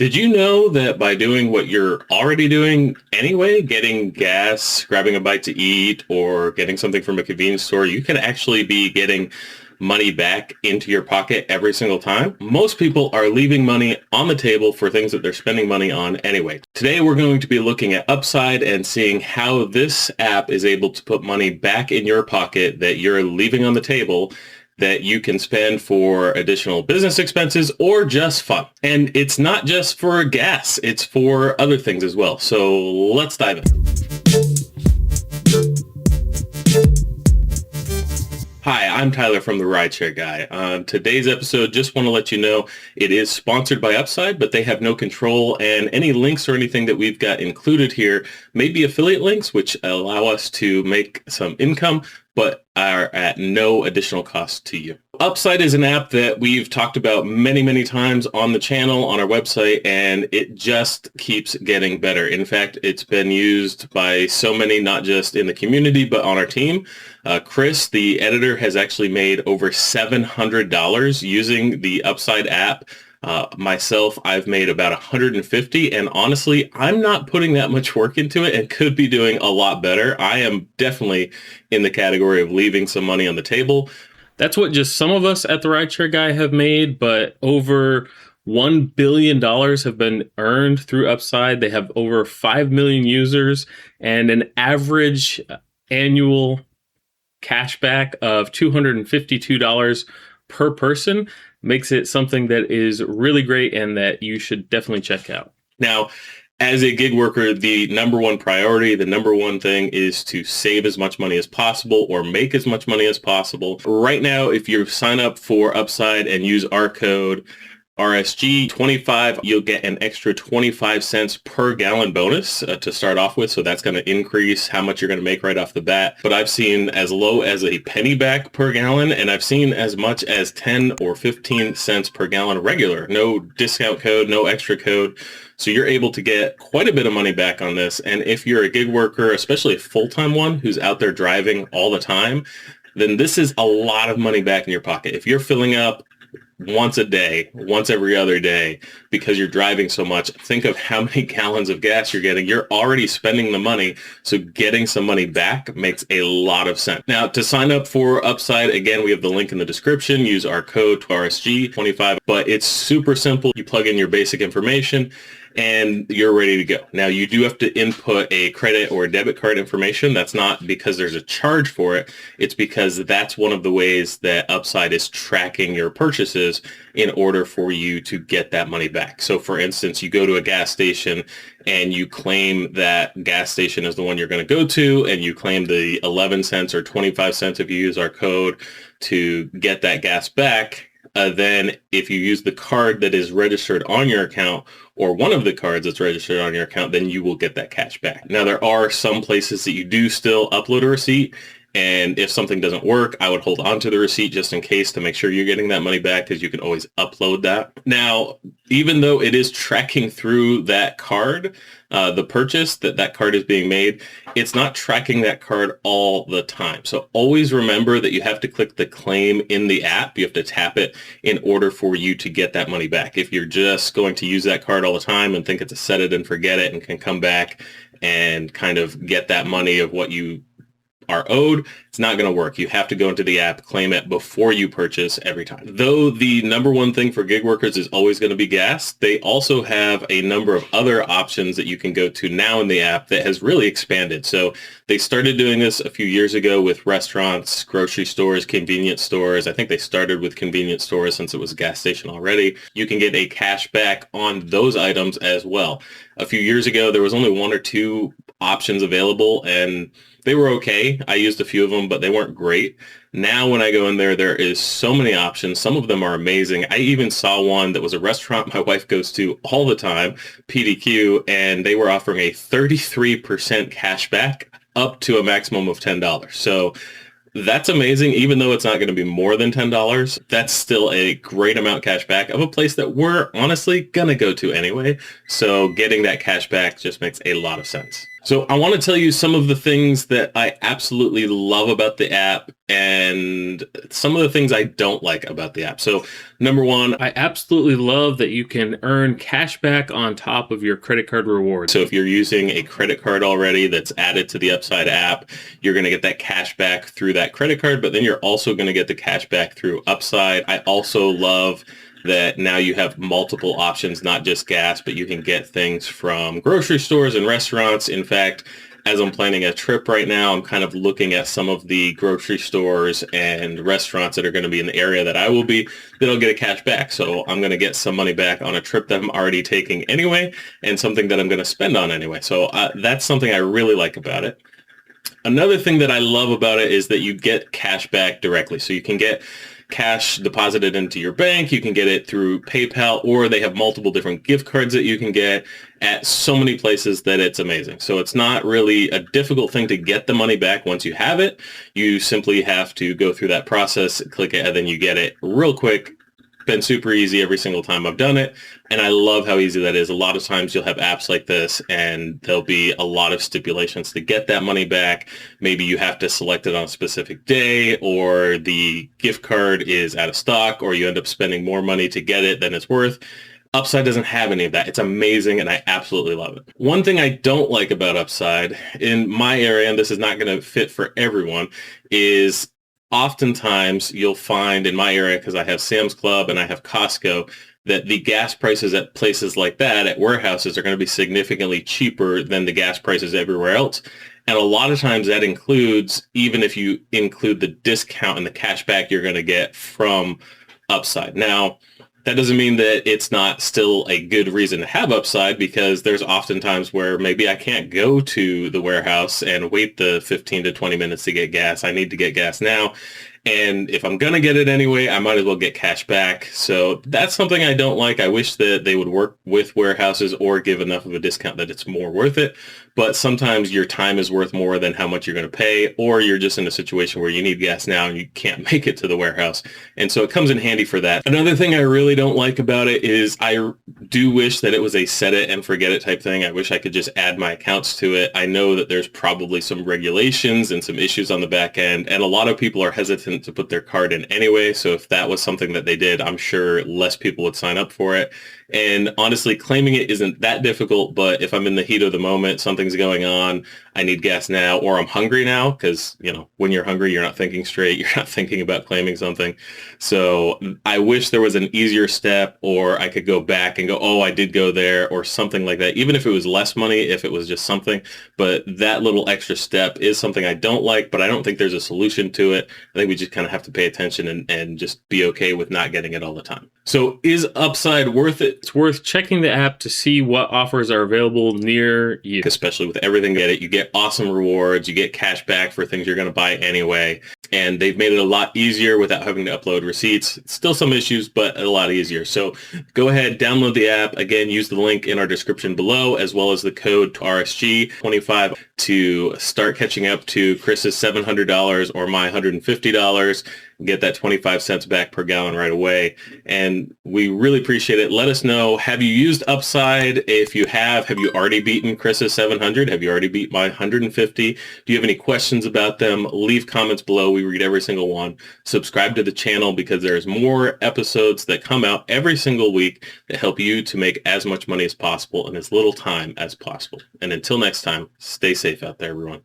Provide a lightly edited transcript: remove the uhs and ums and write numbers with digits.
Did you know that by doing what you're already doing anyway, getting gas, grabbing a bite to eat, or getting something from a convenience store, you can actually be getting money back into your pocket every single time? Most people are leaving money on the table for things that they're spending money on anyway. Today, we're going to be looking at Upside and seeing how this app is able to put money back in your pocket that you're leaving on the table that you can spend for additional business expenses or just fun. And it's not just for gas, it's for other things as well. So let's dive in. Hi, I'm Tyler from the Rideshare Guy. On today's episode, just want to let you know it is sponsored by Upside, but they have no control, and any links or anything that we've got included here may be affiliate links, which allow us to make some income, but are at no additional cost to you. Upside is an app that we've talked about many, many times on the channel, on our website, and it just keeps getting better. In fact, it's been used by so many, not just in the community, but on our team. Chris, the editor, has actually made over $700 using the Upside app. Myself, I've made about 150, and honestly, I'm not putting that much work into it and could be doing a lot better. I am definitely in the category of leaving some money on the table. That's what just some of us at the Rideshare Guy have made, but over $1 billion have been earned through Upside. They have over 5 million users and an average annual cashback of $252 per person. Makes it something that is really great and that you should definitely check out. Now, as a gig worker, the number one priority, the number one thing is to save as much money as possible or make as much money as possible. Right now, if you sign up for Upside and use our code RSG25, you'll get an extra 25 cents per gallon bonus to start off with. So that's going to increase how much you're going to make right off the bat. But I've seen as low as a penny back per gallon, and I've seen as much as 10 or 15 cents per gallon regular. No discount code, no extra code. So you're able to get quite a bit of money back on this. And if you're a gig worker, especially a full-time one who's out there driving all the time, then this is a lot of money back in your pocket. If you're filling up once a day, once every other day, because you're driving so much, think of how many gallons of gas you're getting. You're already spending the money, so getting some money back makes a lot of sense. Now, to sign up for Upside, again, we have the link in the description. Use our code RSG25, but it's super simple. You plug in your basic information and you're ready to go. Now, you do have to input a credit or a debit card information. That's not because there's a charge for it. It's because that's one of the ways that Upside is tracking your purchases in order for you to get that money back. So, for instance, you go to a gas station and you claim that gas station is the one you're going to go to, and you claim the 11 cents or 25 cents if you use our code to get that gas back. Then if you use the card that is registered on your account or one of the cards that's registered on your account, then you will get that cash back. Now, there are some places that you do still upload a receipt. And if something doesn't work, I would hold on to the receipt just in case to make sure you're getting that money back, because you can always upload that. Now, even though it is tracking through that card, the purchase that card is being made, it's not tracking that card all the time. So always remember that you have to click the claim in the app. You have to tap it in order for you to get that money back. If you're just going to use that card all the time and think it's a set it and forget it and can come back and kind of get that money of what you are owed, it's not going to work. You have to go into the app, claim it before you purchase every time. Though the number one thing for gig workers is always going to be gas, they also have a number of other options that you can go to now in the app that has really expanded. So they started doing this a few years ago with restaurants, grocery stores, convenience stores. I think they started with convenience stores since it was a gas station already. You can get a cash back on those items as well. A few years ago, there was only one or two options available, and they were okay. I used a few of them, but they weren't great. Now, when I go in there, there is so many options. Some of them are amazing. I even saw one that was a restaurant my wife goes to all the time, PDQ, and they were offering a 33% cash back up to a maximum of $10. So that's amazing. Even though it's not going to be more than $10, that's still a great amount cash back of a place that we're honestly going to go to anyway. So getting that cash back just makes a lot of sense. So I want to tell you some of the things that I absolutely love about the app and some of the things I don't like about the app. So number one, I absolutely love that you can earn cash back on top of your credit card rewards. So if you're using a credit card already that's added to the Upside app, you're going to get that cash back through that credit card, but then you're also going to get the cash back through Upside. I also love that now you have multiple options, not just gas, but you can get things from grocery stores and restaurants. In fact, as I'm planning a trip right now, I'm kind of looking at some of the grocery stores and restaurants that are going to be in the area that I will be, that'll get a cash back. So I'm going to get some money back on a trip that I'm already taking anyway, and something that I'm going to spend on anyway. So that's something I really like about it. Another thing that I love about it is that you get cash back directly. So you can get cash deposited into your bank. You can get it through PayPal, or they have multiple different gift cards that you can get at so many places that it's amazing. So it's not really a difficult thing to get the money back once you have it. You simply have to go through that process, click it, and then you get it real quick. Been super easy every single time I've done it, and I love how easy that is. A lot of times you'll have apps like this and there'll be a lot of stipulations to get that money back. Maybe you have to select it on a specific day, or the gift card is out of stock, or you end up spending more money to get it than it's worth. Upside doesn't have any of that. It's amazing, and I absolutely love it. One thing I don't like about Upside in my area, and this is not going to fit for everyone, is oftentimes you'll find in my area, because I have Sam's Club and I have Costco, that the gas prices at places like that, at warehouses, are going to be significantly cheaper than the gas prices everywhere else. And a lot of times that includes, even if you include the discount and the cash back you're going to get from Upside. Now, that doesn't mean that it's not still a good reason to have Upside, because there's often times where maybe I can't go to the warehouse and wait the 15 to 20 minutes to get gas. I need to get gas now. And if I'm going to get it anyway, I might as well get cash back. So that's something I don't like. I wish that they would work with warehouses or give enough of a discount that it's more worth it. But sometimes your time is worth more than how much you're going to pay, or you're just in a situation where you need gas now and you can't make it to the warehouse. And so it comes in handy for that. Another thing I really don't like about it is I do wish that it was a set it and forget it type thing. I wish I could just add my accounts to it. I know that there's probably some regulations and some issues on the back end, and a lot of people are hesitant to put their card in anyway. So if that was something that they did, I'm sure less people would sign up for it. And honestly, claiming it isn't that difficult, but if I'm in the heat of the moment, something's going on, I need gas now, or I'm hungry now, because, when you're hungry, you're not thinking straight. You're not thinking about claiming something. So I wish there was an easier step, or I could go back and go, oh, I did go there, or something like that, even if it was less money, if it was just something. But that little extra step is something I don't like, but I don't think there's a solution to it. I think we just kind of have to pay attention and just be okay with not getting it all the time. So is Upside worth it? It's worth checking the app to see what offers are available near you, especially with everything you get. You get awesome rewards. You get cash back for things you're going to buy anyway. And they've made it a lot easier without having to upload receipts. Still some issues, but a lot easier. So go ahead, download the app. Again, use the link in our description below, as well as the code RSG25 to start catching up to Chris's $700 or my $150. Get that 25 cents back per gallon right away. And we really appreciate it. Let us know, have you used Upside? If you have you already beaten Chris's 700? Have you already beat my 150? Do you have any questions about them? Leave comments below. We read every single one. Subscribe to the channel, because there's more episodes that come out every single week that help you to make as much money as possible in as little time as possible. And until next time, stay safe out there, everyone.